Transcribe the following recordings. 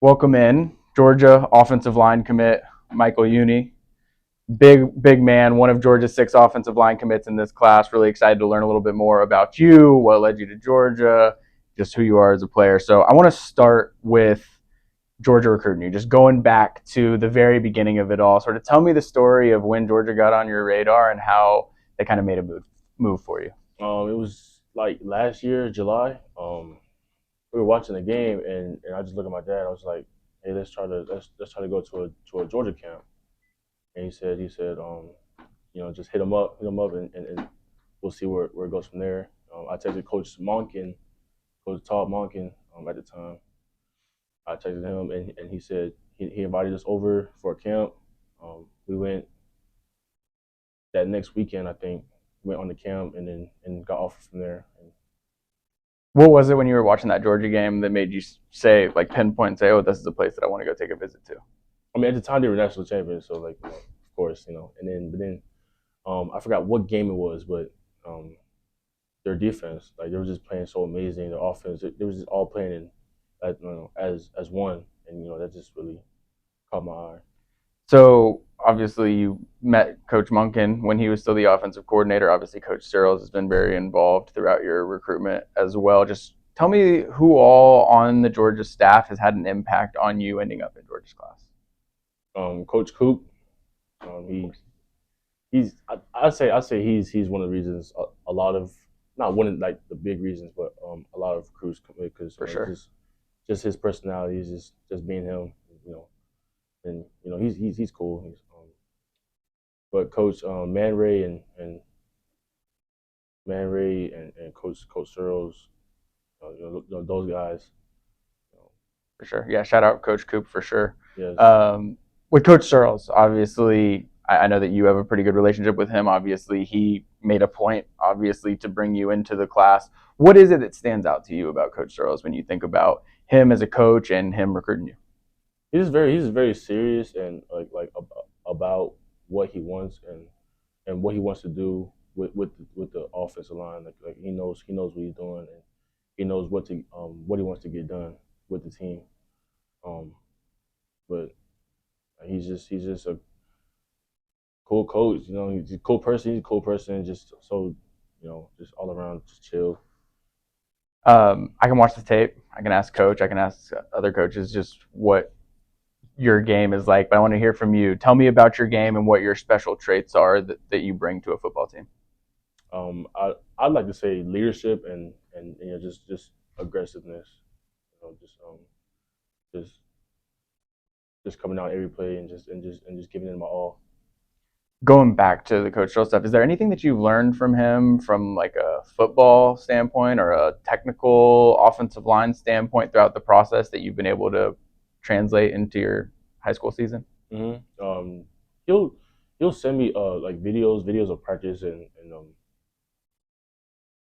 Welcome in Georgia offensive line commit Michael Uini. Big man, one of Georgia's 6 offensive line commits in this class. Really excited to learn a little bit more about you, what led you to Georgia, just who you are as a player. So I want to start with Georgia recruiting you, just going back to the very beginning of it all. Sort of tell me the story of when Georgia got on your radar and how they kind of made a move for you. It was like last year, July. We were watching the game, and I just looked at my dad. I was like, "Hey, let's try to go to a Georgia camp." And he said, just hit him up, and we'll see where it goes from there. I texted Coach Todd Monken, at the time. I texted him, and he said he invited us over for a camp. We went that next weekend, I think. Went on the camp, and got offered from there. And What was it when you were watching that Georgia game that made you say, like, pinpoint and say, oh, this is a place that I want to go take a visit to? I mean, at the time they were national champions, so like, of course, I forgot what game it was, but their defense, like they were just playing so amazing. Their offense, they were just all playing as one, and that just really caught my eye. So obviously you met Coach Monken when he was still the offensive coordinator. Obviously Coach Searles has been very involved throughout your recruitment as well. Just tell me who all on the Georgia staff has had an impact on you ending up in Georgia's class. Coach Coop, he I say he's one of the reasons a lot of, not one of like the big reasons, but a lot of recruits come because For sure. just his personality, is just being him, you know, and he's cool. But Coach Man Ray and Coach Searles, those guys. You know, For sure. Yeah, shout out Coach Coop for sure. yes. Um, with Coach Searles, obviously, I know that you have a pretty good relationship with him. Obviously, he made a point, obviously, to bring you into the class. What is it that stands out to you about Coach Searles when you think about him as a coach and him recruiting you? He's very serious and about what he wants and what he wants to do with the offensive line. Like he knows what he's doing, and he knows what he wants to get done with the team. Um, but he's just a cool coach. He's a cool person. He's a cool person. Just so just all around, just chill. I can watch the tape. I can ask coach. I can ask other coaches just what your game is like. But I want to hear from you. Tell me about your game and what your special traits are that you bring to a football team. I'd like to say leadership and just aggressiveness. Just just coming out every play and just giving it my all. Going back to the coach stuff, is there anything that you've learned from him from like a football standpoint or a technical offensive line standpoint throughout the process that you've been able to translate into your high school season? He'll he'll send me like videos of practice and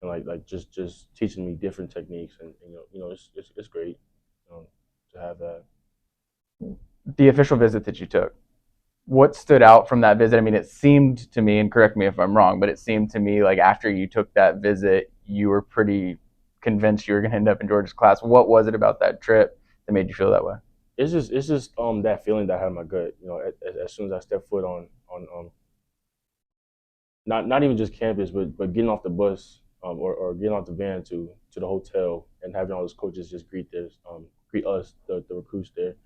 like just teaching me different techniques, and it's great um, to have that. The official visit that you took, what stood out from that visit? I mean, it seemed to me, and correct me if I'm wrong, but it seemed to me like after you took that visit, you were pretty convinced you were going to end up in Georgia's class. What was it about that trip that made you feel that way? It's just that feeling that I had in my gut. As soon as I step foot on not even just campus, but getting off the bus, or getting off the van to the hotel, and having all those coaches just greet us, the recruits there.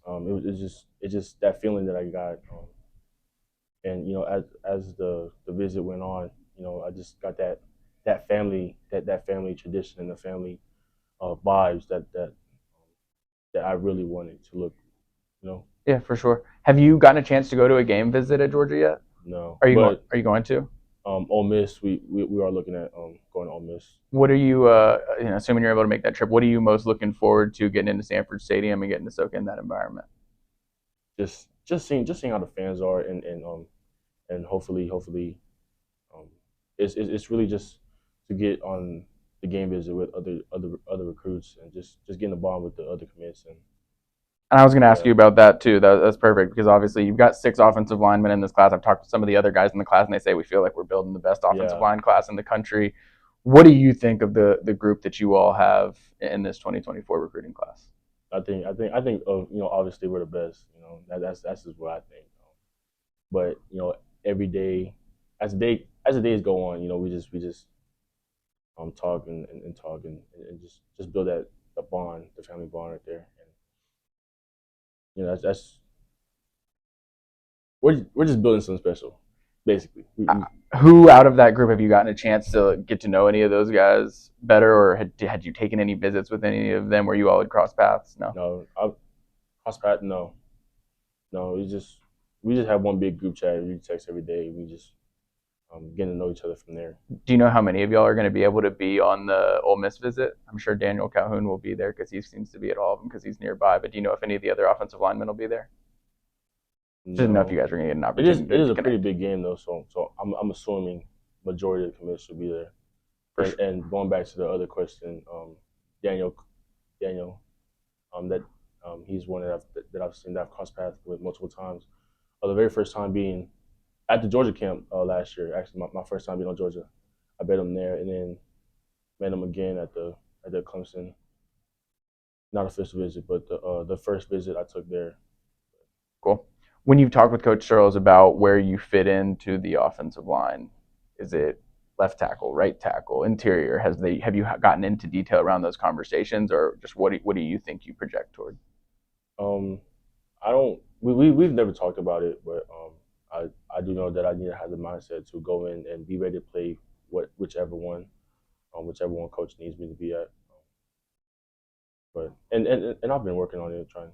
It's just that feeling that I got. And as the visit went on, I just got that family tradition and the family vibes that I really wanted to look. You know, Yeah, for sure. Have you gotten a chance to go to a game visit at Georgia yet? no, Are you going? but Are you going to? Ole Miss, we are looking at going to Ole Miss. What are you, assuming you're able to make that trip? What are you most looking forward to getting into Sanford Stadium and getting to soak in that environment? Just seeing how the fans are, and hopefully um, it's really just to get on the game visit with other recruits, and just getting a bond with the other commits. And And I was going to ask yeah, you about that too. That's perfect because obviously you've got 6 offensive linemen in this class. I've talked to some of the other guys in the class, and they say we feel like we're building the best offensive yeah. line class in the country. What do you think of the group that you all have in this 2024 recruiting class? I think obviously we're the best. That's just what I think. But every day, as the days go on, we just talk and talk and just build that the bond, the family bond right there. And that's we're just building something special, basically. Who out of that group have you gotten a chance to get to know any of those guys better, or had you taken any visits with any of them where you all had crossed paths? No. No, Pat, no, no. We just have one big group chat. We text every day. We just getting to know each other from there. Do you know how many of y'all are going to be able to be on the Ole Miss visit? I'm sure Daniel Calhoun will be there because he seems to be at all of them because he's nearby. But do you know if any of the other offensive linemen will be there? Just didn't know if you No, guys are going to get an it is opportunity it is to a pretty connect. big game though. So I'm assuming majority of the commits should be there. For And going back to the other question, Daniel Daniel, that he's one that I've seen that I've crossed paths with multiple times. The very first time being at the Georgia camp last year. Actually, my first time being on Georgia, I met him there, and then met him again at the Clemson, not official visit, but the first visit I took there. cool. When you've talked with Coach Searles about where you fit into the offensive line, is it left tackle, right tackle, interior? Have you gotten into detail around those conversations, or just what do you think you project toward? Um, I don't. We've never talked about it, but I do know that I need to have the mindset to go in and be ready to play whichever one coach needs me to be at. But and I've been working on it, trying to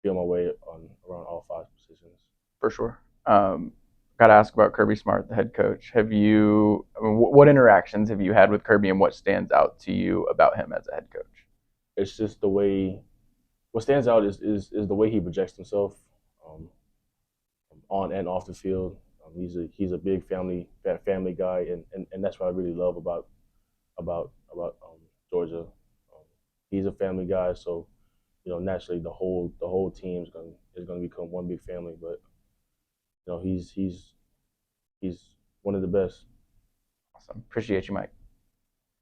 feel my way on around all five positions. For sure. Got to ask about Kirby Smart, the head coach. What interactions have you had with Kirby, and what stands out to you about him as a head coach? It's just the way. What stands out is the way he projects himself, um, on and off the field. He's a big family guy, and that's what I really love about Georgia. He's a family guy, so naturally the whole team is gonna become one big family. But he's one of the best. Awesome. Appreciate you, Mike.